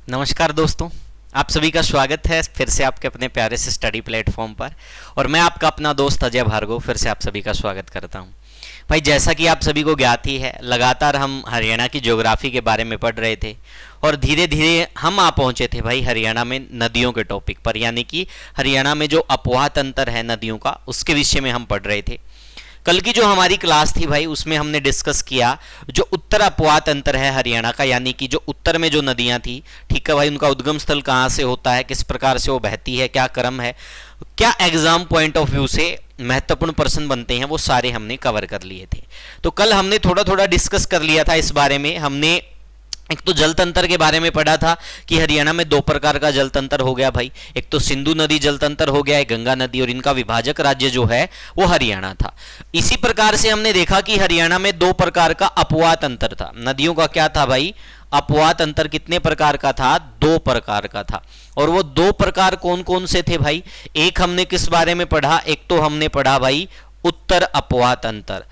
नमस्कार दोस्तों, आप सभी का स्वागत है फिर से आपके अपने प्यारे से स्टडी प्लेटफॉर्म पर। और मैं आपका अपना दोस्त अजय भार्गव फिर से आप सभी का स्वागत करता हूं। भाई, जैसा कि आप सभी को ज्ञात ही है, लगातार हम हरियाणा की ज्योग्राफी के बारे में पढ़ रहे थे और धीरे धीरे हम आ पहुंचे थे भाई हरियाणा में नदियों के टॉपिक पर, यानी कि हरियाणा में जो अपवाह तंत्र है नदियों का, उसके विषय में हम पढ़ रहे थे। कल की जो हमारी क्लास थी भाई, उसमें हमने डिस्कस किया जो उत्तर अपवाह तंत्र है हरियाणा का, यानी कि जो उत्तर में जो नदियां थी, ठीक है भाई, उनका उद्गम स्थल कहाँ से होता है, किस प्रकार से वो बहती है, क्या क्रम है, क्या एग्जाम पॉइंट ऑफ व्यू से महत्वपूर्ण प्रश्न बनते हैं, वो सारे हमने कवर कर लिए थे। तो कल हमने थोड़ा थोड़ा डिस्कस कर लिया था इस बारे में। हमने एक तो जल तंत्र के बारे में पढ़ा था कि हरियाणा में दो प्रकार का जल तंत्र हो गया भाई, एक तो सिंधु नदी जल तंत्र हो गया है, गंगा नदी, और इनका विभाजक राज्य जो है वो हरियाणा था। इसी प्रकार से हमने देखा कि हरियाणा में दो प्रकार का अपवाह तंत्र था। नदियों का क्या था भाई? अपवाह तंत्र कितने प्रकार का था? दो प्रकार का था। और वो दो प्रकार कौन कौन से थे भाई? एक हमने किस बारे में पढ़ा? एक तो हमने पढ़ा भाई उत्तर अपवाह तंत्र।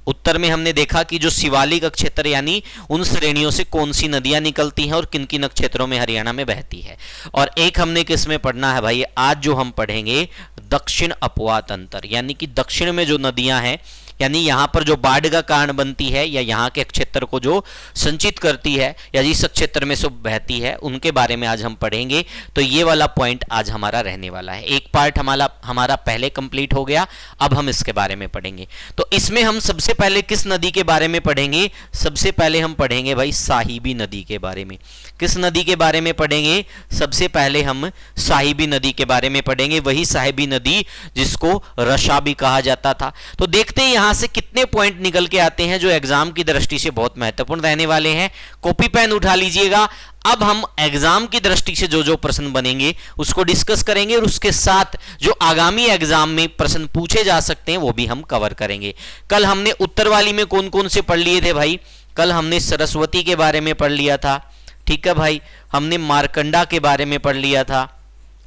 उत्तर में हमने देखा कि जो शिवालिक क्षेत्र यानी उन श्रेणियों से कौन सी नदियां निकलती हैं और किन किन नक्षत्रों में हरियाणा में बहती है। और एक हमने किस में पढ़ना है भाई? आज जो हम पढ़ेंगे दक्षिण अपवाह तंत्र, यानी कि दक्षिण में जो नदियां हैं, यानी यहां पर जो बाढ़ का कारण बनती है या यहाँ के क्षेत्र को जो संचित करती है या जिस क्षेत्र में से बहती है, उनके बारे में आज हम पढ़ेंगे। तो ये वाला पॉइंट आज हमारा रहने वाला है। एक पार्ट हमारा पहले कंप्लीट हो गया, अब हम इसके बारे में पढ़ेंगे। तो इसमें हम सबसे पहले किस नदी के बारे में पढ़ेंगे? सबसे पहले हम पढ़ेंगे भाई साहिबी नदी के बारे में। किस नदी के बारे में पढ़ेंगे? सबसे पहले हम साहिबी नदी के बारे में पढ़ेंगे, वही साहिबी नदी जिसको रशा भी कहा जाता था। तो देखते हैं यहां से कितने पॉइंट निकल के आते हैं जो एग्जाम की दृष्टि से बहुत महत्वपूर्ण रहने वाले हैं। कॉपी पेन उठा लीजिएगा। अब हम एग्जाम की दृष्टि से जो जो प्रश्न बनेंगे उसको डिस्कस करेंगे और उसके साथ जो आगामी एग्जाम में प्रश्न पूछे जा सकते हैं वो भी हम कवर करेंगे। कल हमने उत्तर वाली में कौन कौन से पढ़ लिए थे भाई? कल हमने सरस्वती के बारे में पढ़ लिया था, ठीक है भाई। हमने मारकंडा के बारे में पढ़ लिया था,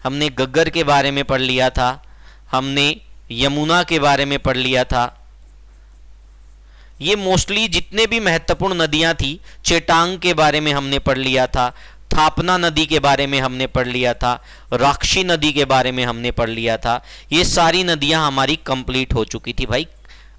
हमने गग्गर के बारे में पढ़ लिया था, हमने यमुना के बारे में पढ़ लिया था। ये मोस्टली जितने भी महत्वपूर्ण नदियां थी, चेटांग के बारे में हमने पढ़ लिया था, थापना नदी के बारे में हमने पढ़ लिया था, राक्षी नदी के बारे में हमने पढ़ लिया था। ये सारी नदियां हमारी कंप्लीट हो चुकी थी भाई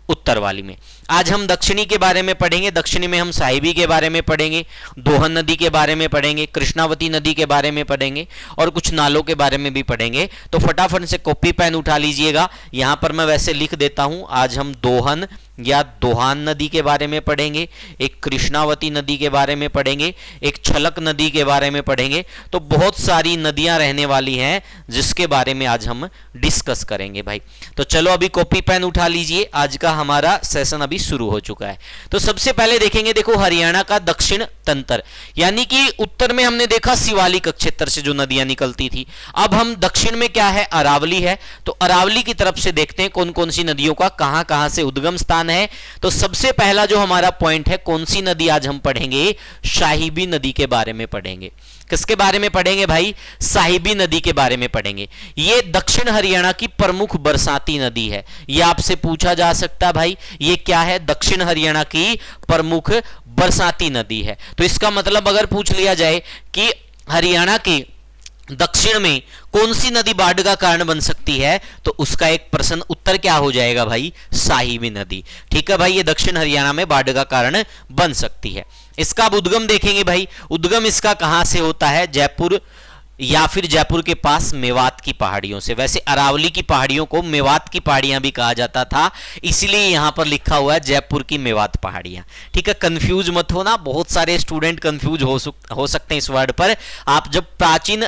उत्तर वाली में। आज हम दक्षिणी के बारे में पढ़ेंगे। दक्षिणी में हम साहिबी के बारे में पढ़ेंगे, दोहन नदी के बारे में पढ़ेंगे, कृष्णावती नदी के बारे में पढ़ेंगे और कुछ नालों के बारे में भी पढ़ेंगे। तो फटाफट से कॉपी पेन उठा लीजिएगा। यहां पर मैं वैसे लिख देता हूं, आज हम दोहन या दोहान नदी के बारे में पढ़ेंगे, एक कृष्णावती नदी के बारे में पढ़ेंगे, एक छलक नदी के बारे में पढ़ेंगे। तो बहुत सारी नदियां रहने वाली हैं जिसके बारे में आज हम डिस्कस करेंगे भाई। तो चलो अभी कॉपी पेन उठा लीजिए, आज का हमारा सेशन अभी शुरू हो चुका है। तो सबसे पहले देखेंगे, देखो हरियाणा का दक्षिण तंत्र, यानी कि उत्तर में हमने देखा शिवालिक क्षेत्र से जो नदियां निकलती थी। अब हम दक्षिण में क्या है? अरावली है। तो अरावली की तरफ से देखते हैं कौन कौन सी नदियों का कहां कहां से उद्गम स्थान है। तो सबसे पहला जो हमारा पॉइंट है, कौन सी नदी आज हम पढ़ेंगे? साहिबी नदी के बारे में पढ़ेंगे। किसके बारे में पढ़ेंगे भाई? साहिबी नदी के बारे में पढ़ेंगे। ये दक्षिण हरियाणा की प्रमुख बरसाती नदी है। ये आपसे पूछा जा सकता है भाई, ये क्या है? दक्षिण हरियाणा की प्रमुख बरसाती नदी है। तो इसका मतलब अगर पूछ लिया जाए कि हरियाणा के दक्षिण में कौन सी नदी बाढ़ का कारण बन सकती है, तो उसका एक प्रश्न उत्तर क्या हो जाएगा भाई? साहिबी नदी। ठीक है भाई, ये दक्षिण हरियाणा में बाढ़ का कारण बन सकती है। इसका अब उद्गम देखेंगे भाई। उद्गम इसका कहां से होता है? जयपुर या फिर जयपुर के पास मेवात की पहाड़ियों से। वैसे अरावली की पहाड़ियों को मेवात की पहाड़ियां भी कहा जाता था, इसलिए यहां पर लिखा हुआ है जयपुर की मेवात पहाड़ियां। ठीक है, कंफ्यूज मत होना, बहुत सारे स्टूडेंट कंफ्यूज हो सकते हैं इस वर्ड पर। आप जब प्राचीन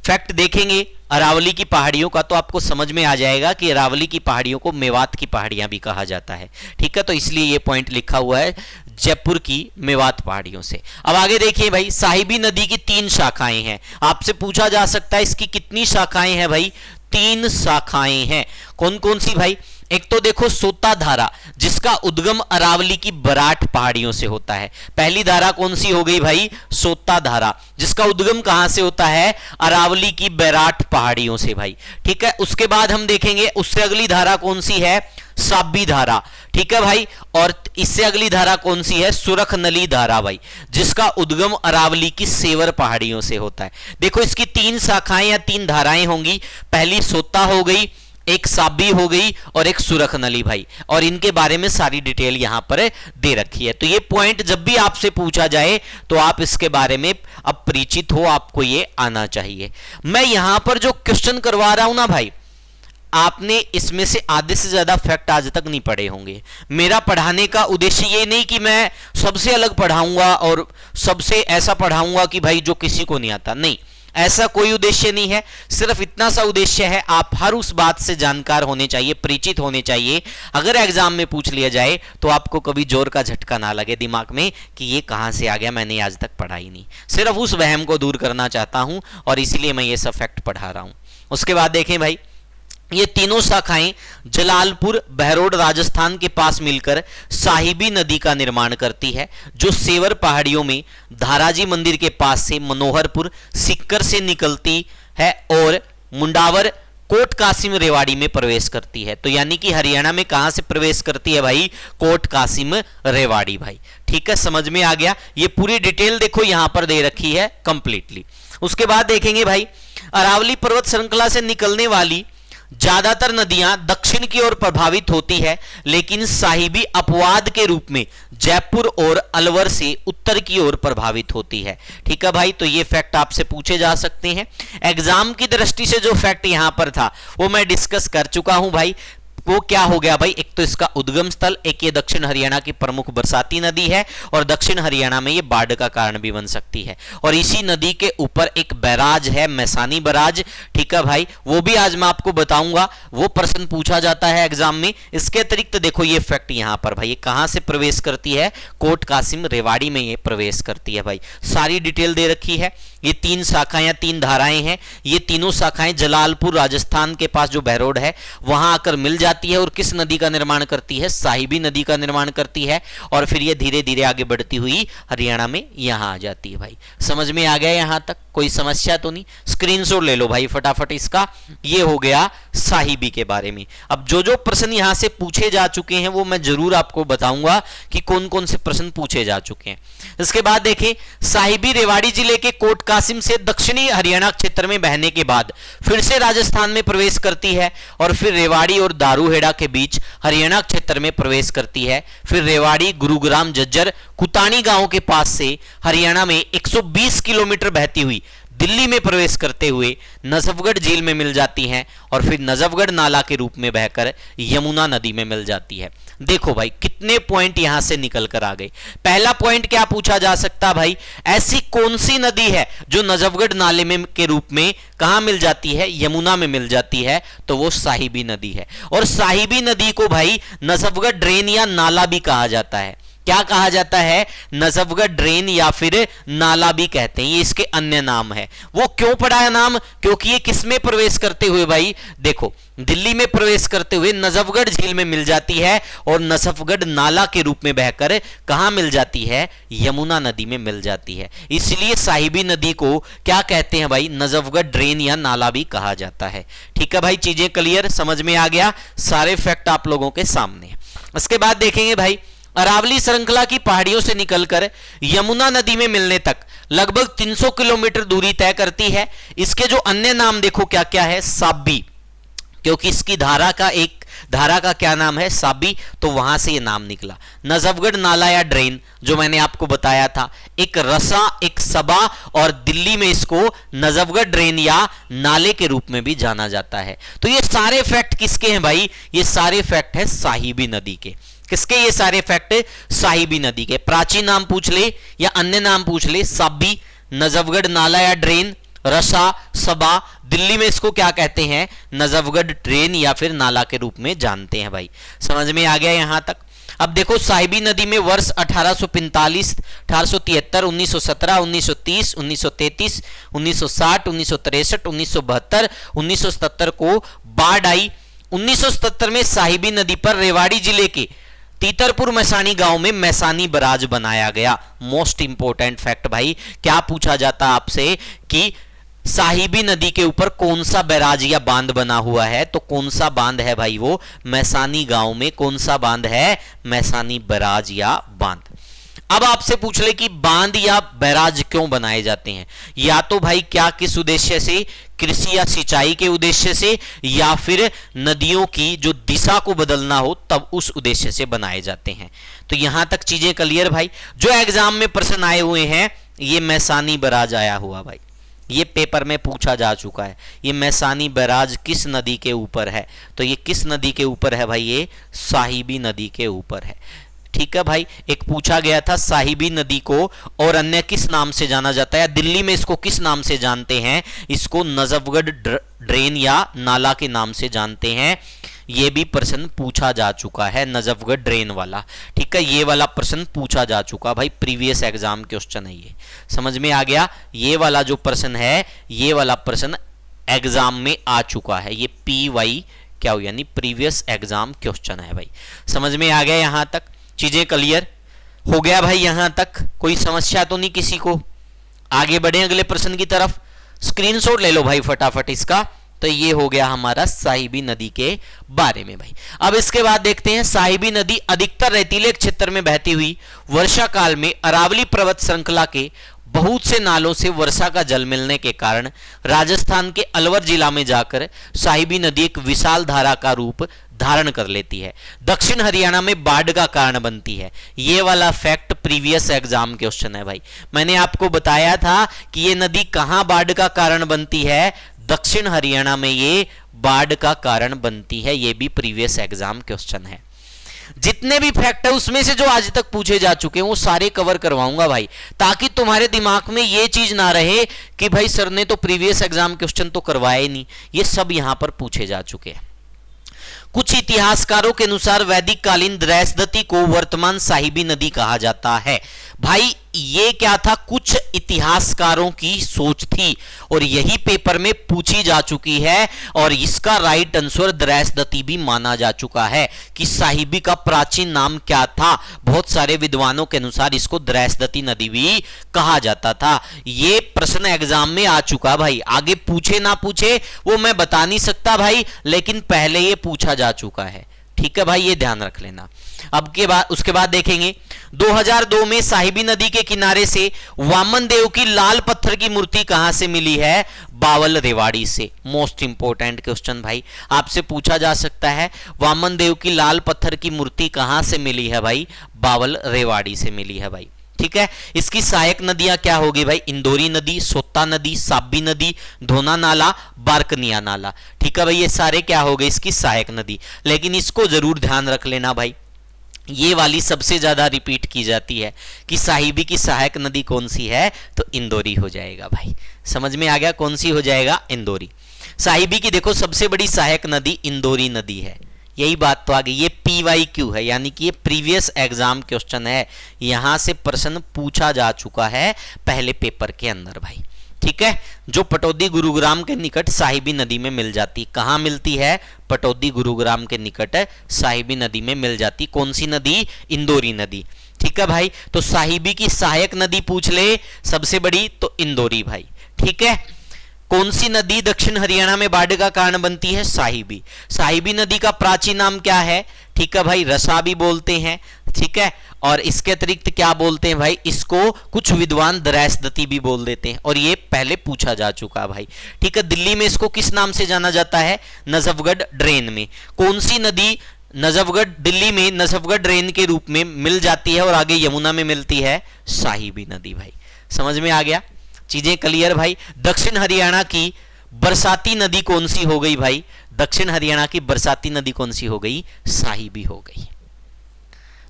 फैक्ट देखेंगे अरावली की पहाड़ियों का तो आपको समझ में आ जाएगा कि अरावली की पहाड़ियों को मेवात की पहाड़ियां भी कहा जाता है। ठीक है, तो इसलिए ये पॉइंट लिखा हुआ है जयपुर की मेवात पहाड़ियों से। अब आगे देखिए भाई, साहिबी नदी की 3 शाखाएं हैं। आपसे पूछा जा सकता है इसकी कितनी शाखाएं हैं भाई? 3 शाखाएं हैं। कौन कौन सी भाई? एक तो देखो सोता धारा, जिसका उद्गम अरावली की बराठ पहाड़ियों से होता है। पहली धारा कौन सी हो गई भाई? सोता धारा, जिसका उद्गम कहां से होता है? अरावली की बराठ पहाड़ियों से भाई। ठीक है, उसके बाद हम देखेंगे उससे अगली धारा कौन सी है? साबी धारा, ठीक है भाई। और इससे अगली धारा कौन सी है, सुरखनली धारा भाई, जिसका उद्गम अरावली की सेवर पहाड़ियों से होता है। देखो इसकी तीन शाखाएं या तीन धाराएं होंगी, पहली सोता हो गई, एक साबी हो गई और एक सुरखनली भाई, और इनके बारे में सारी डिटेल यहां पर दे रखी है। तो ये पॉइंट जब भी आपसे पूछा जाए तो आप इसके बारे में अब परिचित हो, आपको ये आना चाहिए। मैं यहां पर जो क्वेश्चन करवा रहा हूं ना भाई, आपने इसमें से आधे से ज्यादा फैक्ट आज तक नहीं पढ़े होंगे। मेरा पढ़ाने का उद्देश्य ये नहीं कि मैं सबसे अलग पढ़ाऊंगा और सबसे ऐसा पढ़ाऊंगा कि भाई जो किसी को नहीं आता, नहीं, ऐसा कोई उद्देश्य नहीं है। सिर्फ इतना सा उद्देश्य है, आप हर उस बात से जानकार होने चाहिए, परिचित होने चाहिए। अगर एग्जाम में पूछ लिया जाए तो आपको कभी जोर का झटका ना लगे दिमाग में कि ये कहां से आ गया, मैंने आज तक पढ़ा ही नहीं। सिर्फ उस वहम को दूर करना चाहता हूं और इसलिए मैं ये सब फैक्ट पढ़ा रहा हूं। उसके बाद देखें भाई, ये तीनों शाखाएं जलालपुर बहरोड राजस्थान के पास मिलकर साहिबी नदी का निर्माण करती है, जो सेवर पहाड़ियों में धाराजी मंदिर के पास से मनोहरपुर सिक्कर से निकलती है और मुंडावर कोट कासिम रेवाड़ी में प्रवेश करती है। तो यानी कि हरियाणा में कहां से प्रवेश करती है भाई, कोट कासिम रेवाड़ी भाई, ठीक है, समझ में आ गया। ये पूरी डिटेल देखो यहां पर दे रखी है कंप्लीटली। उसके बाद देखेंगे भाई, अरावली पर्वत श्रृंखला से निकलने वाली ज्यादातर नदियां दक्षिण की ओर प्रभावित होती है, लेकिन साहिबी अपवाद के रूप में जयपुर और अलवर से उत्तर की ओर प्रभावित होती है, ठीक है भाई। तो ये फैक्ट आपसे पूछे जा सकते हैं। एग्जाम की दृष्टि से जो फैक्ट यहां पर था वो मैं डिस्कस कर चुका हूं भाई। वो क्या हो गया भाई, एक तो इसका उद्गम स्थल, एक ये दक्षिण हरियाणा की प्रमुख बरसाती नदी है और दक्षिण हरियाणा में ये बाढ़ का कारण भी बन सकती है। और इसी नदी के ऊपर एक बैराज है, मैसानी बैराज, ठीक है भाई, वो भी आज मैं आपको बताऊंगा, वो प्रश्न पूछा जाता है एग्जाम में। इसके अतिरिक्त देखो ये फैक्ट यहां पर भाई, ये कहां से प्रवेश करती है, कोट कासिम रेवाड़ी में ये प्रवेश करती है भाई। सारी डिटेल दे रखी है। ये तीन शाखाएं या तीन धाराएं हैं, ये तीनों शाखाएं जलालपुर राजस्थान के पास जो बहरोड है वहां आकर मिल जाती है और किस नदी का निर्माण करती है, साहिबी नदी का निर्माण करती है। और फिर ये धीरे धीरे आगे बढ़ती हुई हरियाणा में यहां आ जाती है भाई। समझ में आ गया यहां तक, कोई समस्या तो नहीं? स्क्रीनशॉट ले लो भाई फटाफट इसका। ये हो गया साहिबी के बारे में। अब जो जो प्रश्न यहां से पूछे जा चुके हैं वो मैं जरूर आपको बताऊंगा कि कौन कौन से प्रश्न पूछे जा चुके हैं। इसके बाद देखें, साहिबी रेवाड़ी जिले के कोट कासिम से दक्षिणी हरियाणा क्षेत्र में बहने के बाद फिर से राजस्थान में प्रवेश करती है और फिर रेवाड़ी और दारूहेड़ा के बीच हरियाणा क्षेत्र में प्रवेश करती है। फिर रेवाड़ी, गुरुग्राम, झज्जर, कुतानी गांव के पास से हरियाणा में 120 किलोमीटर बहती हुई दिल्ली में प्रवेश करते हुए नजफगढ़ झील में मिल जाती हैं और फिर नजफगढ़ नाला के रूप में बहकर यमुना नदी में मिल जाती है। देखो भाई कितने पॉइंट यहां से निकल कर आ गए। पहला पॉइंट क्या पूछा जा सकता भाई, ऐसी कौन सी नदी है जो नजफगढ़ नाले में के रूप में कहां मिल जाती है, यमुना में मिल जाती है? तो वो साहिबी नदी है। और साहिबी नदी को भाई नजफगढ़ ड्रेन या नाला भी कहा जाता है। क्या कहा जाता है? नजफगढ़ ड्रेन या फिर नाला भी कहते हैं, ये इसके अन्य नाम है। वो क्यों पड़ा है नाम? क्योंकि ये किसमें प्रवेश करते हुए भाई, देखो दिल्ली में प्रवेश करते हुए नजफगढ़ झील में मिल जाती है और नजफगढ़ नाला के रूप में बहकर कहां मिल जाती है, यमुना नदी में मिल जाती है। इसलिए साहिबी नदी को क्या कहते हैं भाई, नजफगढ़ ड्रेन या नाला भी कहा जाता है। ठीक है भाई, चीजें क्लियर, समझ में आ गया, सारे फैक्ट आप लोगों के सामने। इसके बाद देखेंगे भाई, अरावली श्रृंखला की पहाड़ियों से निकलकर यमुना नदी में मिलने तक लगभग 300 किलोमीटर दूरी तय करती है। इसके जो अन्य नाम देखो क्या क्या है, साबी, क्योंकि इसकी धारा का क्या नाम है, साबी, तो वहां से ये नाम निकला। नजफगढ़ नाला या ड्रेन जो मैंने आपको बताया था, एक रसा, एक सबा, और दिल्ली में इसको नजफगढ़ ड्रेन या नाले के रूप में भी जाना जाता है। तो ये सारे फैक्ट किसके हैं भाई, ये सारे फैक्ट है साहिबी नदी के। किसके? ये सारे फैक्ट साहिबी नदी के। प्राचीन नाम पूछ ले या अन्य नाम पूछ ले, साबी, नजफगढ़ नाला या ड्रेन, रसा, सबा, दिल्ली में इसको क्या कहते हैं, नजफगढ़ ड्रेन या फिर नाला के रूप में जानते हैं भाई। समझ में आ गया यहां तक? अब देखो साहिबी नदी में वर्ष 1845, 1873, 1917, 1930, 1933, 1960, 1963, 1972, 1977 को बाढ़ आई। 1977 में साहिबी नदी पर रेवाड़ी जिले के तीतरपुर मैसानी गांव में मैसानी बराज बनाया गया। मोस्ट इंपोर्टेंट फैक्ट भाई, क्या पूछा जाता आपसे कि साहिबी नदी के ऊपर कौन सा बैराज या बांध बना हुआ है? तो कौन सा बांध है भाई? वो मैसानी गांव में कौन सा बांध है? मैसानी बैराज या बांध। अब आपसे पूछ ले कि बांध या बैराज क्यों बनाए जाते हैं? या तो भाई क्या, किस उद्देश्य से? कृषि या सिंचाई के उद्देश्य से, या फिर नदियों की जो दिशा को बदलना हो तब उस उद्देश्य से बनाए जाते हैं। तो यहां तक चीजें क्लियर भाई। जो एग्जाम में प्रश्न आए हुए हैं, ये मैसानी बैराज आया हुआ भाई, ये पेपर में पूछा जा चुका है। ये मैसानी बैराज किस नदी के ऊपर है? तो ये किस नदी के ऊपर है भाई? ये साहिबी नदी के ऊपर है। ठीक है भाई। एक पूछा गया था, साहिबी नदी को और अन्य किस नाम से जाना जाता है? दिल्ली में इसको किस नाम से जानते हैं? इसको नजफगढ़ ड्रेन या नाला के नाम से जानते हैं। ये भी प्रश्न पूछा जा चुका है, नजफगढ़ ड्रेन वाला। ठीक है, ये वाला प्रश्न पूछा जा चुका भाई, प्रीवियस एग्जाम क्वेश्चन है ये। समझ में आ गया? ये वाला जो प्रश्न है, ये वाला प्रश्न एग्जाम में आ चुका है। ये PY क्या हो, यानी प्रीवियस एग्जाम क्वेश्चन है भाई। समझ में आ गया? यहां तक चीजें क्लियर हो गया भाई? यहां तक कोई समस्या तो नहीं किसी को? आगे बढ़े अगले प्रश्न की तरफ। स्क्रीनशॉट ले लो भाई फटाफट इसका। तो ये हो गया हमारा साहिबी नदी के बारे में भाई। अब इसके बाद देखते हैं, साहिबी नदी अधिकतर रेतीले क्षेत्र में बहती हुई वर्षा काल में अरावली पर्वत श्रृंखला के बहुत से नालों से वर्षा का जल मिलने के कारण राजस्थान के अलवर जिला में जाकर साहिबी नदी एक विशाल धारा का रूप धारण कर लेती है। दक्षिण हरियाणा में बाढ़ का कारण बनती है। ये वाला फैक्ट प्रीवियस एग्जाम क्वेश्चन है भाई। मैंने आपको बताया था कि ये नदी कहां बाढ़ का कारण बनती है? दक्षिण हरियाणा में ये बाढ़ का कारण बनती है। ये भी प्रीवियस एग्जाम क्वेश्चन है। जितने भी फैक्ट है उसमें से जो आज तक पूछे जा चुके हैं वो सारे कवर करवाऊंगा भाई, ताकि तुम्हारे दिमाग में ये चीज ना रहे कि भाई सर ने तो प्रीवियस एग्जाम क्वेश्चन तो करवाए नहीं। ये सब यहां पर पूछे जा चुके हैं। कुछ इतिहासकारों के अनुसार वैदिक कालीन द्रैसदती को वर्तमान साहिबी नदी कहा जाता है। भाई ये क्या था? कुछ इतिहासकारों की सोच थी और यही पेपर में पूछी जा चुकी है। और इसका राइट आंसर द्रैसदती भी माना जा चुका है कि साहिबी का प्राचीन नाम क्या था। बहुत सारे विद्वानों के अनुसार इसको द्रैसदती नदी भी कहा जाता था। ये प्रश्न एग्जाम में आ चुका भाई। आगे पूछे ना पूछे वो मैं बता नहीं सकता भाई, लेकिन पहले ये पूछा जा चुका है। ठीक है भाई, ये ध्यान रख लेना। अब के बाद उसके बाद देखेंगे 2002 में साहिबी नदी के किनारे से वामन देव की लाल पत्थर की मूर्ति कहां से मिली है? बावल रेवाड़ी से। मोस्ट इंपोर्टेंट क्वेश्चन भाई, आपसे पूछा जा सकता है वामन देव की लाल पत्थर की मूर्ति कहां से मिली है भाई? बावल रेवाड़ी से मिली है भाई। ठीक है, इसकी सहायक नदियां क्या होगी भाई? इंदौरी नदी, सोता नदी, साबी नदी, धोना नाला, बारकनिया नाला। ठीक है भाई, ये सारे क्या हो गए? इसकी सहायक नदी। लेकिन इसको जरूर ध्यान रख लेना भाई, ये वाली सबसे ज्यादा रिपीट की जाती है कि साहिबी की सहायक नदी कौन सी है? तो इंदौरी हो जाएगा भाई। समझ में आ गया? कौन सी हो जाएगा? इंदौरी। साहिबी की देखो सबसे बड़ी सहायक नदी इंदौरी नदी है। यही बात तो आ गई। ये PYQ है, यानी कि ये प्रीवियस एग्जाम क्वेश्चन है। यहां से प्रश्न पूछा जा चुका है पहले पेपर के अंदर भाई। ठीक है, जो पटौदी गुरुग्राम के निकट साहिबी नदी में मिल जाती। कहां मिलती है? पटौदी गुरुग्राम के निकट साहिबी नदी में मिल जाती। कौन सी नदी? इंदौरी नदी। ठीक है भाई, तो साहिबी की सहायक नदी पूछ ले सबसे बड़ी तो इंदौरी भाई। ठीक है, कौन सी नदी दक्षिण हरियाणा में बाढ़ का कारण बनती है? साहिबी। साहिबी नदी का प्राचीन नाम क्या है? ठीक है भाई, रसा भी बोलते हैं। ठीक है, और इसके अतिरिक्त क्या बोलते हैं भाई? इसको कुछ विद्वान द्रैसदती भी बोल देते हैं, और ये पहले पूछा जा चुका भाई। ठीक है, दिल्ली में इसको किस नाम से जाना जाता है? नजफगढ़ ड्रेन में। कौन सी नदी नजफगढ़, दिल्ली में नजफगढ़ ड्रेन के रूप में मिल जाती है और आगे यमुना में मिलती है? साहिबी नदी भाई। समझ में आ गया? चीजें क्लियर भाई। दक्षिण हरियाणा की बरसाती नदी कौन सी हो गई भाई? दक्षिण हरियाणा की बरसाती नदी कौन सी हो गई? साहिबी हो गई।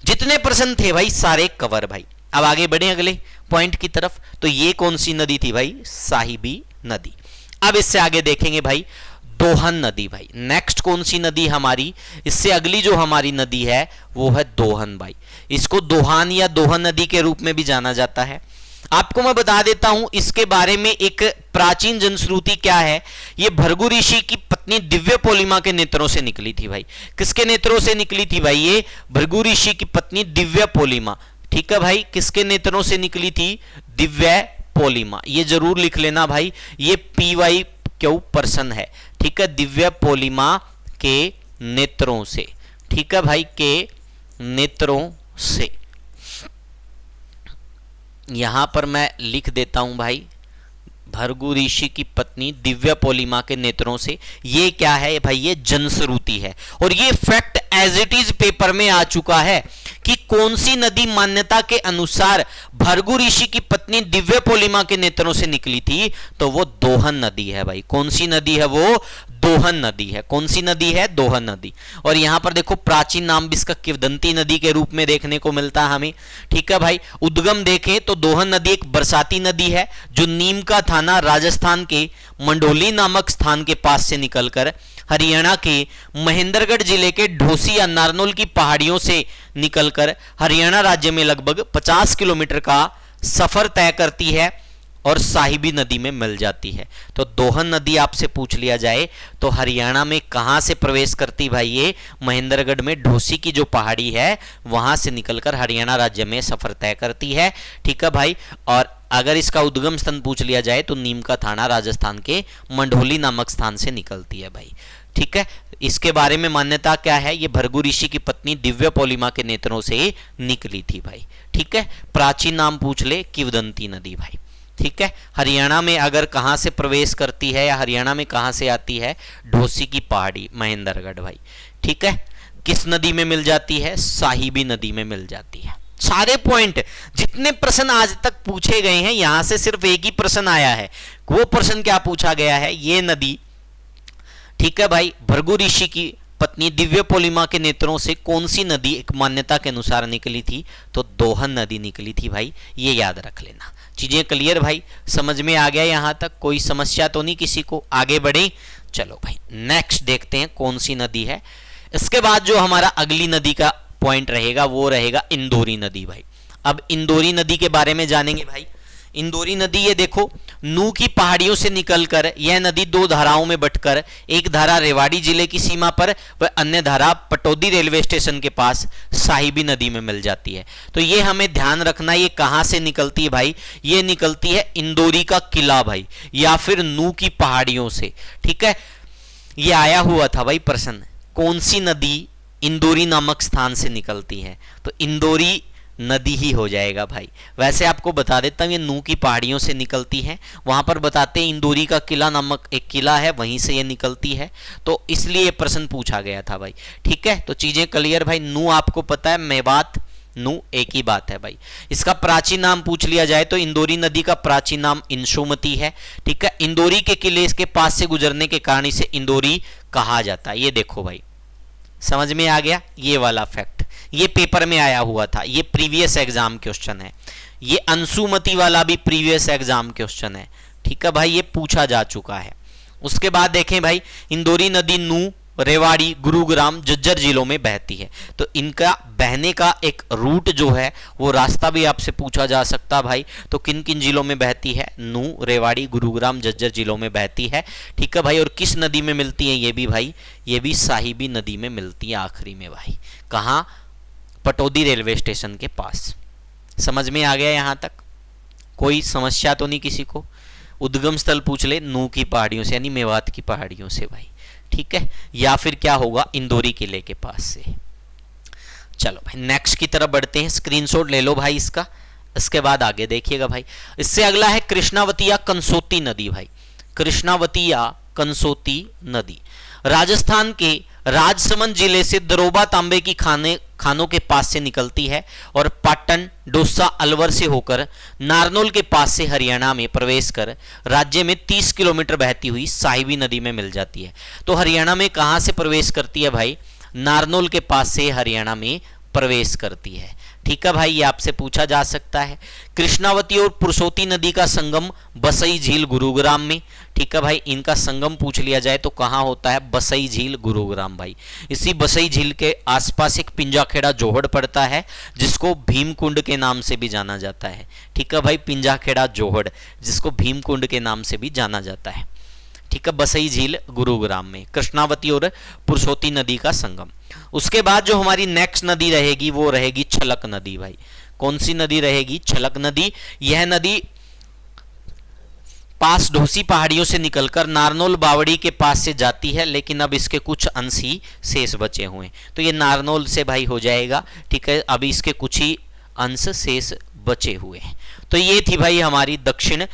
जितने प्रश्न थे भाई सारे कवर भाई। अब आगे बढ़े अगले पॉइंट की तरफ। तो ये कौन सी नदी थी भाई? साहिबी नदी। अब इससे आगे देखेंगे भाई दोहन नदी भाई। नेक्स्ट कौन सी नदी हमारी? इससे अगली जो हमारी नदी है वो है दोहन भाई। इसको दोहान या दोहन नदी के रूप में भी जाना जाता है। आपको मैं बता देता हूं इसके बारे में एक प्राचीन जनश्रुति क्या है। ये भृगु ऋषि की पत्नी दिव्य पोलिमा के नेत्रों से निकली थी भाई। किसके नेत्रों से निकली थी भाई? ये भृगु ऋषि की पत्नी दिव्य पोलिमा। ठीक है भाई, किसके नेत्रों से निकली थी? दिव्य पोलिमा, ये जरूर लिख लेना भाई, ये PYQ पर्सन है, ठीक है, दिव्य पोलिमा के नेत्रों से, ठीक है भाई, के नेत्रों से। यहां पर मैं लिख देता हूं भाई, भृगु ऋषि की पत्नी दिव्य पोलिमा के नेत्रों से। ये क्या है भाई, ये जनश्रुति है, और ये fact as it is paper में आ चुका है कि कौन सी नदी मान्यता के अनुसार भृगु ऋषि की पत्नी दिव्य पोलिमा के नेत्रों से निकली थी, तो वो दोहन नदी है भाई। कौन सी नदी है वो? दोहन नदी है। कौन सी नदी है? दोहन नदी। और यहां पर देखो प्राचीन नाम भी इसका किंवदंती नदी के रूप में देखने को मिलता है हमें, ठीक है भाई। उद्गम देखें तो दोहन नदी एक बरसाती नदी है जो नीम का थाना राजस्थान के मंडोली नामक स्थान के पास से निकलकर हरियाणा के महेंद्रगढ़ जिले के ढोसी या नारनौल की पहाड़ियों से निकलकर हरियाणा राज्य में लगभग 50 किलोमीटर का सफर तय करती है और साहिबी नदी में मिल जाती है। तो दोहन नदी आपसे पूछ लिया जाए तो हरियाणा में कहां से प्रवेश करती भाई? ये महेंद्रगढ़ में ढोसी की जो पहाड़ी है वहां से निकलकर हरियाणा राज्य में सफर तय करती है, ठीक है भाई। और अगर इसका उद्गम स्थान पूछ लिया जाए तो नीम का थाना राजस्थान के मंडोली नामक स्थान से निकलती है भाई, ठीक है। इसके बारे में मान्यता क्या है? ये भृगु ऋषि की पत्नी दिव्य पोलिमा के नेत्रों से निकली थी भाई, ठीक है। प्राचीन नाम पूछ ले, किंवदंती नदी भाई, ठीक है। हरियाणा में अगर कहां से प्रवेश करती है या हरियाणा में कहां से आती है? ढोसी की पहाड़ी, महेंद्रगढ़ भाई, ठीक है। किस नदी में मिल जाती है? साहिबी नदी में मिल जाती है। सारे पॉइंट जितने प्रश्न आज तक पूछे गए हैं यहां से सिर्फ एक ही प्रश्न आया है। वो प्रश्न क्या पूछा गया है? ये नदी, ठीक है भाई, भृगु ऋषि की पत्नी दिव्य पोलिमा के नेत्रों से कौन सी नदी एक मान्यता के अनुसार निकली थी? तो दोहन नदी निकली थी भाई, ये याद रख लेना। चीजें क्लियर भाई, समझ में आ गया? यहां तक कोई समस्या तो नहीं किसी को? आगे बढ़े, चलो भाई नेक्स्ट देखते हैं कौन सी नदी है। इसके बाद जो हमारा अगली नदी का पॉइंट रहेगा वो रहेगा इंदौरी नदी भाई। अब इंदौरी नदी के बारे में जानेंगे भाई। इंदौरी नदी, ये देखो, नू की पहाड़ियों से निकलकर यह नदी दो धाराओं में बंटकर एक धारा रेवाड़ी जिले की सीमा पर व अन्य धारा पटौदी रेलवे स्टेशन के पास साहिबी नदी में मिल जाती है। तो ये हमें ध्यान रखना, ये कहां से निकलती है भाई? ये निकलती है इंदौरी का किला भाई, या फिर नू की पहाड़ियों से, ठीक है। ये आया हुआ था भाई प्रश्न, कौन सी नदी इंदौरी नामक स्थान से निकलती है? तो इंदौरी नदी ही हो जाएगा भाई। वैसे आपको बता देता हूं ये नू की पहाड़ियों से निकलती है, वहां पर बताते हैं इंदौरी का किला नामक एक किला है, वहीं से ये निकलती है, तो इसलिए ये प्रश्न पूछा गया था भाई, ठीक है। तो चीजें क्लियर भाई। नू आपको पता है, मेवात नू एक ही बात है भाई। इसका प्राचीन नाम पूछ लिया जाए तो इंदौरी नदी का प्राचीन नाम इंशुमती है, ठीक है। इंदौरी के किले इसके पास से गुजरने के कारण इसे इंदौरी कहा जाता है। ये देखो भाई, समझ में आ गया? ये वाला फैक्ट ये पेपर में आया हुआ था, ये प्रीवियस एग्जाम क्वेश्चन है। ये अंशुमती वाला भी प्रीवियस एग्जाम क्वेश्चन है, ठीक है भाई, ये पूछा जा चुका है। उसके बाद देखें भाई, इंदौरी नदी नू, रेवाड़ी, गुरुग्राम, झज्जर जिलों में बहती है। तो इनका बहने का एक रूट जो है वो रास्ता भी आपसे पूछा जा सकता भाई। तो किन किन जिलों में बहती है? नू, रेवाड़ी, गुरुग्राम, झज्जर जिलों में बहती है, ठीक है भाई। और किस नदी में मिलती है? ये भी भाई, ये भी साहिबी नदी में मिलती है आखिरी में भाई। कहाँ? पटौदी रेलवे स्टेशन के पास। समझ में आ गया यहां तक? कोई समस्या तो नहीं किसी को? उद्गम स्थल पूछ ले, नू की पहाड़ियों से यानी मेवात की पहाड़ियों से भाई, ठीक है। या फिर क्या होगा? इंदौरी किले के पास से। चलो भाई नेक्स्ट की तरफ बढ़ते हैं, स्क्रीनशॉट ले लो भाई इसका, इसके बाद आगे देखिएगा भाई। इससे अगला है कृष्णावती या कंसोती नदी भाई। कृष्णावती या कंसोती नदी राजस्थान के राजसमंद जिले से दरोबा तांबे की खानों के पास से निकलती है और पाटन, डोसा, अलवर से होकर नारनौल के पास से हरियाणा में प्रवेश कर राज्य में 30 किलोमीटर बहती हुई साहिबी नदी में मिल जाती है। तो हरियाणा में कहां से प्रवेश करती है भाई? नारनौल के पास से हरियाणा में प्रवेश करती है, ठीक है भाई। ये आपसे पूछा जा सकता है। कृष्णावती और पुरुषोती नदी का संगम बसई झील गुरुग्राम में, ठीक है भाई। इनका संगम पूछ लिया जाए तो कहां होता है? बसई झील गुरुग्राम भाई। इसी बसई झील के आसपास एक पिंजाखेड़ा जोहड़ पड़ता है जिसको भीमकुंड के नाम से भी जाना जाता है, ठीक है भाई। पिंजाखेड़ा जोहड़ जिसको भीमकुंड के नाम से भी जाना जाता है, ठीक है। बसई झील गुरुग्राम में कृष्णावती और पुरुषोती नदी का संगम। उसके बाद जो हमारी नेक्स्ट नदी रहेगी वो रहेगी छलक नदी भाई। कौन सी नदी रहेगी? छलक नदी। यह नदी पास ढोसी पहाड़ियों से निकलकर नारनौल बावड़ी के पास से जाती है, लेकिन अब इसके कुछ अंश ही शेष बचे हुए हैं। तो ये नारनौल से भाई हो जाएगा, ठीक है, अभी इसके कुछ ही अंश शेष बचे हुए हैं। तो ये थी भाई हमारी दक्षिण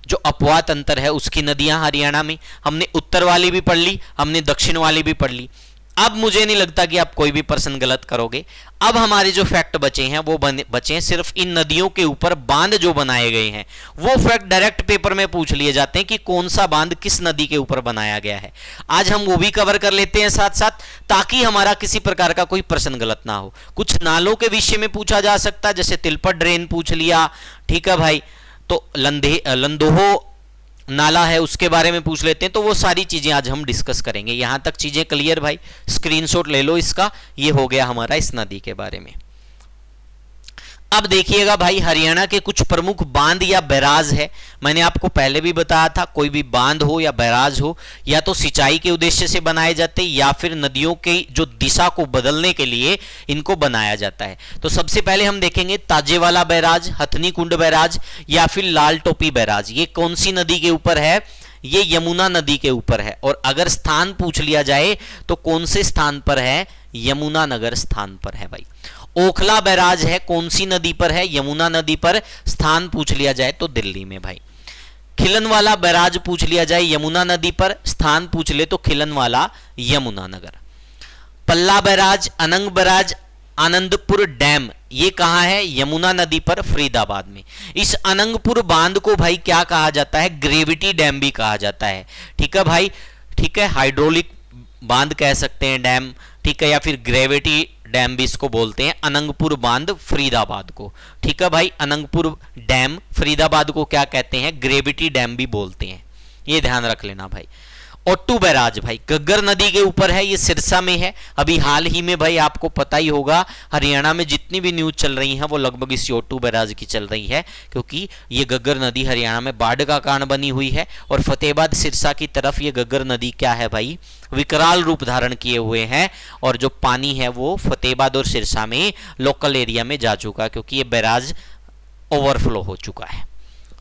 जो अपवात अंतर है उसकी नदियां हरियाणा में। हमने उत्तर वाली भी पढ़ ली, हमने दक्षिण वाली भी पढ़ ली। अब मुझे नहीं लगता कि आप कोई भी प्रश्न गलत करोगे। अब हमारे जो फैक्ट बचे हैं वो बचे हैं सिर्फ इन नदियों के ऊपर बांध जो बनाए गए हैं। वो फैक्ट डायरेक्ट पेपर में पूछ लिए जाते हैं कि कौन सा बांध किस नदी के ऊपर बनाया गया है। आज हम वो भी कवर कर लेते हैं साथ साथ, ताकि हमारा किसी प्रकार का कोई प्रश्न गलत ना हो। कुछ नालों के विषय में पूछा जा सकता है, जैसे तिलपट ड्रेन पूछ लिया, ठीक है भाई, तो लंदोहो नाला है उसके बारे में पूछ लेते हैं। तो वो सारी चीजें आज हम डिस्कस करेंगे। यहां तक चीजें क्लियर भाई, स्क्रीनशॉट ले लो इसका। ये हो गया हमारा इस नदी के बारे में। अब देखिएगा भाई, हरियाणा के कुछ प्रमुख बांध या बैराज है। मैंने आपको पहले भी बताया था, कोई भी बांध हो या बैराज हो, या तो सिंचाई के उद्देश्य से बनाए जाते हैं या फिर नदियों के जो दिशा को बदलने के लिए इनको बनाया जाता है। तो सबसे पहले हम देखेंगे ताजेवाला बैराज, हथनी कुंड बैराज या फिर लाल टोपी बैराज। ये कौन सी नदी के ऊपर है? ये यमुना नदी के ऊपर है। और अगर स्थान पूछ लिया जाए तो कौन से स्थान पर है? यमुनानगर स्थान पर है भाई। ओखला बैराज है, कौन सी नदी पर है? यमुना नदी पर। स्थान पूछ लिया जाए तो दिल्ली में भाई। खिलनवाला बैराज पूछ लिया जाए यमुना नदी पर, स्थान पूछ ले तो खिलनवाला यमुनानगर। पल्ला बैराज, अनंग बैराज, आनंदपुर डैम, ये कहां है? यमुना नदी पर, फरीदाबाद में। इस अनंगपुर बांध को भाई क्या कहा जाता है? ग्रेविटी डैम भी कहा जाता है, ठीक है भाई, ठीक है, हाइड्रोलिक बांध कह सकते हैं डैम, ठीक है, या फिर ग्रेविटी डैम भी इसको बोलते हैं। अनंगपुर बांध फरीदाबाद को, ठीक है भाई, अनंगपुर डैम फरीदाबाद को क्या कहते हैं? ग्रेविटी डैम भी बोलते हैं, ये ध्यान रख लेना भाई। ओट्टू बैराज भाई घग्गर नदी के ऊपर है, ये सिरसा में है। अभी हाल ही में भाई आपको पता ही होगा, हरियाणा में जितनी भी न्यूज चल रही है वो लगभग इस ओट्टू बैराज की चल रही है, क्योंकि ये घग्गर नदी हरियाणा में बाढ़ का कारण बनी हुई है। और फतेहाबाद सिरसा की तरफ ये घग्गर नदी क्या है भाई? विकराल रूप धारण किए हुए हैं। और जो पानी है वो फतेहाबाद और सिरसा में लोकल एरिया में जा चुका, क्योंकि ये बैराज ओवरफ्लो हो चुका है।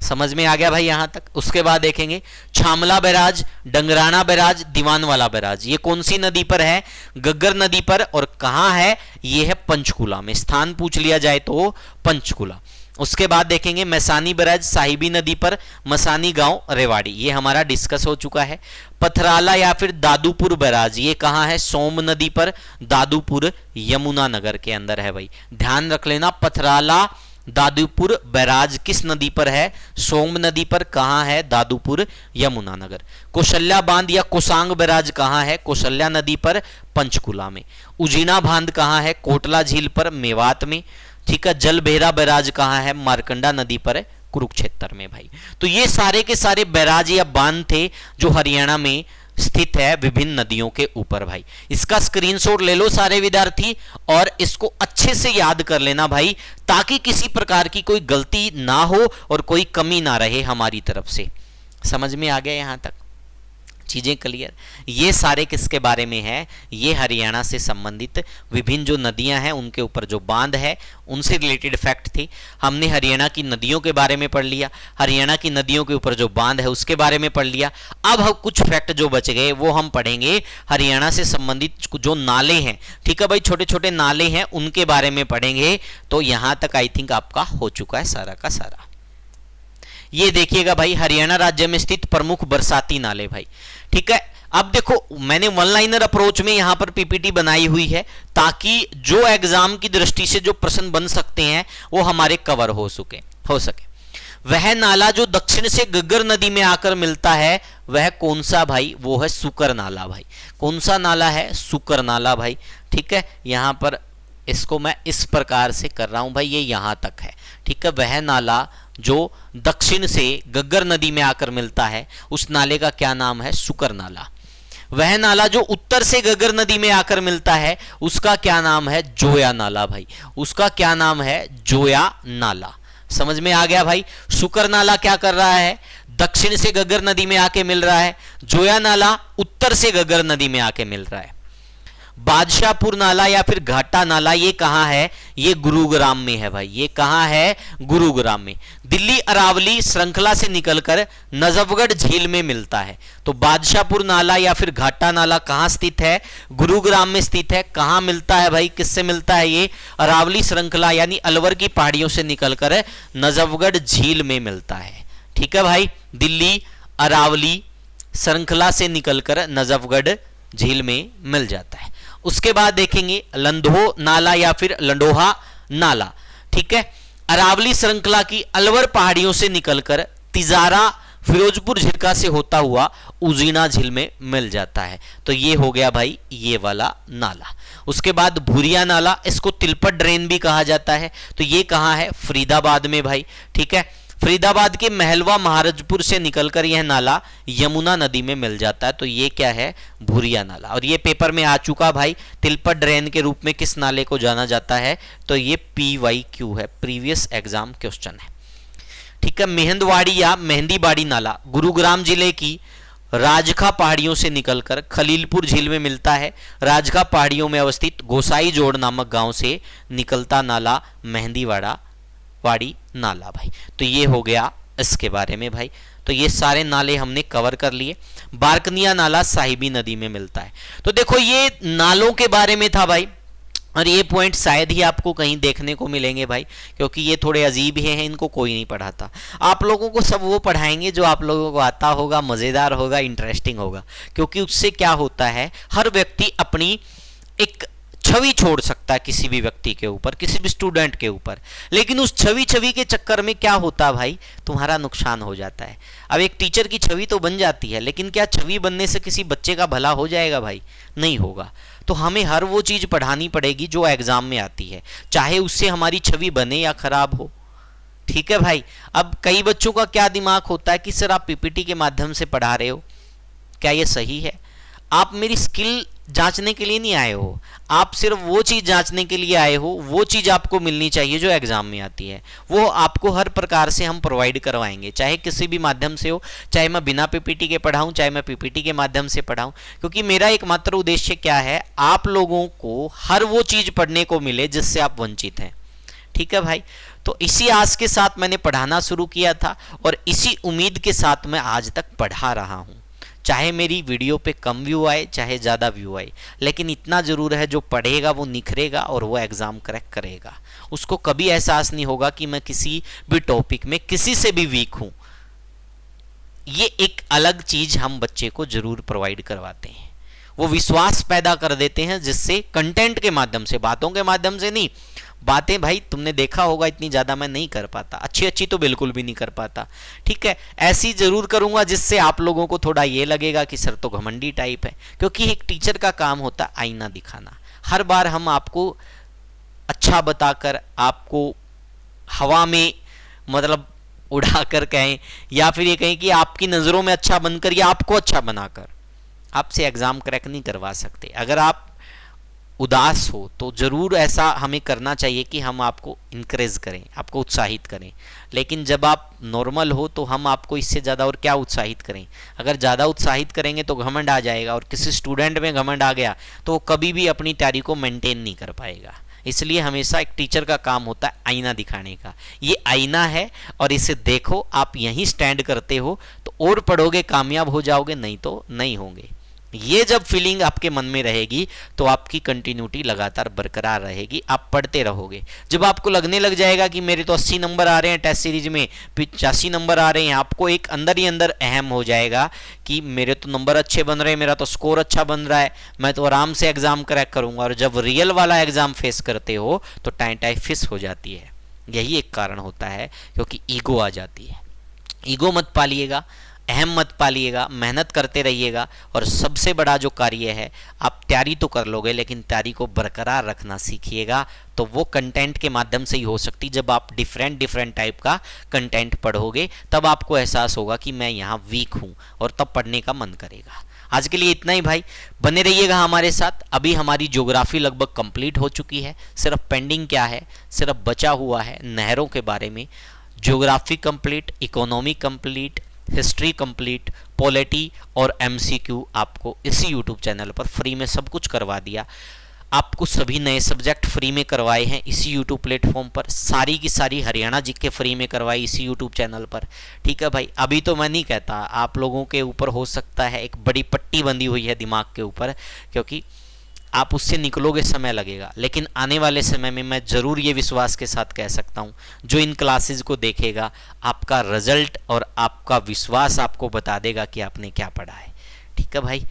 समझ में आ गया भाई यहां तक? उसके बाद देखेंगे छामला बैराज, डंगराना बैराज, दीवानवाला बैराज। ये कौन सी नदी पर है? घग्गर नदी पर। और कहां है? ये है पंचकुला में। स्थान पूछ लिया जाए तो पंचकुला। उसके बाद देखेंगे मैसानी बैराज, साहिबी नदी पर, मसानी गांव, रेवाड़ी। ये हमारा डिस्कस हो चुका है। पथराला या फिर दादूपुर बैराज, ये कहां है? सोम नदी पर, दादूपुर यमुनानगर के अंदर है भाई। ध्यान रख लेना, पथराला दादूपुर बैराज किस नदी पर है? सोम नदी पर। कहां है? दादूपुर यमुनानगर। कौशल्या बांध या कोसांग बैराज कहां है? कौशल्या नदी पर, पंचकुला में। उजीना बांध कहां है? कोटला झील पर, मेवात में, ठीक है। जलभेरा बैराज कहां है? मारकंडा नदी पर, कुरुक्षेत्र में भाई। तो ये सारे के सारे बैराज या बांध थे जो हरियाणा में स्थित है विभिन्न नदियों के ऊपर भाई। इसका स्क्रीनशॉट ले लो सारे विद्यार्थी और इसको अच्छे से याद कर लेना भाई, ताकि किसी प्रकार की कोई गलती ना हो और कोई कमी ना रहे हमारी तरफ से। समझ में आ गया यहां तक? चीजें क्लियर? ये सारे किसके बारे में है? ये हरियाणा से संबंधित विभिन्न जो नदियां हैं उनके ऊपर जो बांध है उनसे रिलेटेड फैक्ट थी। हमने हरियाणा की नदियों के बारे में पढ़ लिया, हरियाणा की नदियों के ऊपर जो बांध है उसके बारे में पढ़ लिया। अब हम कुछ फैक्ट जो बच गए वो हम पढ़ेंगे हरियाणा से संबंधित जो नाले हैं, ठीक है भाई, छोटे छोटे नाले हैं उनके बारे में पढ़ेंगे। तो यहां तक आई थिंक आपका हो चुका है सारा का सारा। ये देखिएगा भाई, हरियाणा राज्य में स्थित प्रमुख बरसाती नाले भाई, ठीक है। अब देखो मैंने वन लाइनर अप्रोच में यहां पर पीपीटी बनाई हुई है, ताकि जो एग्जाम की दृष्टि से जो प्रश्न बन सकते हैं वो हमारे कवर हो सके। वह नाला जो दक्षिण से घग्गर नदी में आकर मिलता है वह कौन सा भाई? वो है सुकर नाला भाई। कौन सा नाला है? सुकर नाला भाई, ठीक है। यहां पर इसको मैं इस प्रकार से कर रहा हूं भाई, ये यहां तक है, ठीक है। वह नाला जो दक्षिण से घग्गर नदी में आकर मिलता है उस नाले का क्या नाम है? सुकर नाला। वह नाला जो उत्तर से घग्गर नदी में आकर मिलता है उसका क्या नाम है? जोया नाला भाई। उसका क्या नाम है? जोया नाला। समझ में आ गया भाई? सुकर नाला क्या कर रहा है? दक्षिण से घग्गर नदी में आके मिल रहा है। जोया नाला उत्तर से घग्गर नदी में आके मिल रहा है। बादशाहपुर नाला या फिर घाटा नाला ये कहां है? ये गुरुग्राम में है भाई। ये कहां है? गुरुग्राम में। दिल्ली अरावली श्रृंखला से निकलकर नजफगढ़ झील में मिलता है। तो बादशाहपुर नाला या फिर घाटा नाला कहां स्थित है? गुरुग्राम में स्थित है। कहां मिलता है भाई? किससे मिलता है? ये अरावली श्रृंखला यानी अलवर की पहाड़ियों से निकलकर नजफगढ़ झील में मिलता है। ठीक है भाई, दिल्ली अरावली श्रृंखला से निकलकर नजफगढ़ झील में मिल जाता है। उसके बाद देखेंगे लंधो नाला या फिर लंडोहा नाला। ठीक है, अरावली श्रृंखला की अलवर पहाड़ियों से निकलकर तिजारा फिरोजपुर झिरका से होता हुआ उजीना झील में मिल जाता है। तो ये हो गया भाई ये वाला नाला। उसके बाद भूरिया नाला, इसको तिलपट ड्रेन भी कहा जाता है। तो ये कहां है? फरीदाबाद में भाई। ठीक है, फरीदाबाद के महलवा महाराजपुर से निकलकर यह नाला यमुना नदी में मिल जाता है। तो ये क्या है? भूरिया नाला। और ये पेपर में आ चुका भाई, तिलपट ड्रेन के रूप में किस नाले को जाना जाता है? तो ये PYQ है, प्रीवियस एग्जाम क्वेश्चन है। ठीक है, मेहंदवाड़ी या मेहंदीबाड़ी नाला गुरुग्राम जिले की राजखा पहाड़ियों से निकलकर खलीलपुर झील में मिलता है। राजखा पहाड़ियों में अवस्थित गोसाई जोड़ नामक गांव से निकलता नाला मेहंदीवाड़ी नाला भाई। तो ये हो गया इसके बारे में भाई। तो ये सारे नाले हमने कवर कर लिए। बारकनिया नाला साहिबी नदी में मिलता है। तो देखो ये नालों के बारे में था भाई, और ये पॉइंट शायद ही आपको कहीं देखने को मिलेंगे भाई, क्योंकि ये थोड़े अजीब ही हैं, इनको कोई नहीं पढ़ाता। आप लोगों को सब वो पढ़ाएंगे जो आप लोगों को आता होगा, मज़ेदार होगा, इंटरेस्टिंग होगा। क्योंकि उससे क्या होता है, हर व्यक्ति अपनी एक छवि छोड़ सकता है किसी भी व्यक्ति के ऊपर, किसी भी स्टूडेंट के ऊपर, लेकिन उस छवि के चक्कर में क्या होता है भाई, तुम्हारा नुकसान हो जाता है। अब एक टीचर की छवि तो बन जाती है, लेकिन क्या छवि बनने से किसी बच्चे का भला हो जाएगा भाई? नहीं होगा। तो हमें हर वो चीज पढ़ानी पड़ेगी जो एग्जाम में आती है, चाहे उससे हमारी छवि बने या खराब हो। ठीक है भाई। अब कई बच्चों का क्या दिमाग होता है कि सर आप PPT के माध्यम से पढ़ा रहे हो, क्या ये सही है? आप मेरी स्किल जांचने के लिए नहीं आए हो, आप सिर्फ वो चीज जांचने के लिए आए हो, वो चीज आपको मिलनी चाहिए जो एग्जाम में आती है। वो आपको हर प्रकार से हम प्रोवाइड करवाएंगे, चाहे किसी भी माध्यम से हो, चाहे मैं बिना PPT के पढ़ाऊं, चाहे मैं PPT के माध्यम से पढ़ाऊं। क्योंकि मेरा एकमात्र उद्देश्य क्या है, आप लोगों को हर वो चीज पढ़ने को मिले जिससे आप वंचित हैं। ठीक है भाई। तो इसी आस के साथ मैंने पढ़ाना शुरू किया था, और इसी उम्मीद के साथ मैं आज तक पढ़ा रहा हूं। चाहे मेरी वीडियो पे कम व्यू आए, चाहे ज़्यादा व्यू आए, लेकिन इतना ज़रूर है, जो पढ़ेगा वो निखरेगा और वो एग्ज़ाम क्रैक करेगा। उसको कभी एहसास नहीं होगा कि मैं किसी भी टॉपिक में किसी से भी वीक हूँ। ये एक अलग चीज़ हम बच्चे को ज़रूर प्रोवाइड करवाते हैं। वो विश्वास पैदा कर देते हैं, जिससे कंटेंट के माध्यम से, बातों के माध्यम से नहीं। बातें भाई तुमने देखा होगा इतनी ज़्यादा मैं नहीं कर पाता, अच्छी तो बिल्कुल भी नहीं कर पाता। ठीक है, ऐसी ज़रूर करूँगा जिससे आप लोगों को थोड़ा ये लगेगा कि सर तो घमंडी टाइप है। क्योंकि एक टीचर का काम होता है आईना दिखाना। हर बार हम आपको अच्छा बताकर, आपको हवा में मतलब उड़ाकर कहें, या फिर ये कहें कि आपकी नज़रों में अच्छा बनकर या आपको अच्छा बनाकर, आपसे एग्ज़ाम क्रैक नहीं करवा सकते। अगर आप उदास हो तो ज़रूर ऐसा हमें करना चाहिए कि हम आपको इनकरेज करें, आपको उत्साहित करें। लेकिन जब आप नॉर्मल हो तो हम आपको इससे ज़्यादा और क्या उत्साहित करें। अगर ज़्यादा उत्साहित करेंगे तो घमंड आ जाएगा, और किसी स्टूडेंट में घमंड आ गया तो वो कभी भी अपनी तैयारी को मेंटेन नहीं कर पाएगा। इसलिए हमेशा एक टीचर का काम होता है आईना दिखाने का। ये आईना है, और इसे देखो, आप यहीं स्टैंड करते हो तो और पढ़ोगे कामयाब हो जाओगे, नहीं तो नहीं होंगे। ये जब फीलिंग आपके मन में रहेगी तो आपकी कंटिन्यूटी लगातार बरकरार रहेगी, आप पढ़ते रहोगे। जब आपको लगने लग जाएगा कि मेरे तो 80 नंबर आ रहे हैं टेस्ट सीरीज में, 85 नंबर आ रहे हैं, आपको एक अंदर ही अंदर अहम हो जाएगा कि मेरे तो नंबर अच्छे बन रहे हैं, मेरा तो स्कोर अच्छा बन रहा है, मैं तो आराम से एग्जाम क्रैक करूंगा। और जब रियल वाला एग्जाम फेस करते हो तो टाई फिस हो जाती है। यही एक कारण होता है, क्योंकि ईगो आ जाती है। ईगो मत पालिएगा, अहम मत पालिएगा, मेहनत करते रहिएगा। और सबसे बड़ा जो कार्य है, आप तैयारी तो कर लोगे, लेकिन तैयारी को बरकरार रखना सीखिएगा। तो वो कंटेंट के माध्यम से ही हो सकती। जब आप डिफरेंट टाइप का कंटेंट पढ़ोगे तब आपको एहसास होगा कि मैं यहाँ वीक हूँ, और तब पढ़ने का मन करेगा। आज के लिए इतना ही भाई, बने रहिएगा हमारे साथ। अभी हमारी ज्योग्राफी लगभग कंप्लीट हो चुकी है, सिर्फ पेंडिंग क्या है, सिर्फ बचा हुआ है नहरों के बारे में। Geography complete, economy complete, history complete, polity और एमसीक्यू आपको इसी यूट्यूब चैनल पर फ्री में सब कुछ करवा दिया। आपको सभी नए सब्जेक्ट फ्री में करवाए हैं इसी यूट्यूब प्लेटफॉर्म पर, सारी की सारी हरियाणा जीके फ्री में करवाई इसी यूट्यूब चैनल पर। ठीक है भाई, अभी तो मैं नहीं कहता, आप लोगों के ऊपर हो सकता है एक बड़ी पट्टी बंधी हुई है दिमाग के ऊपर, क्योंकि आप उससे निकलोगे समय लगेगा, लेकिन आने वाले समय में मैं ज़रूर ये विश्वास के साथ कह सकता हूँ, जो इन क्लासेस को देखेगा आपका रिजल्ट और आपका विश्वास आपको बता देगा कि आपने क्या पढ़ा है। ठीक है भाई,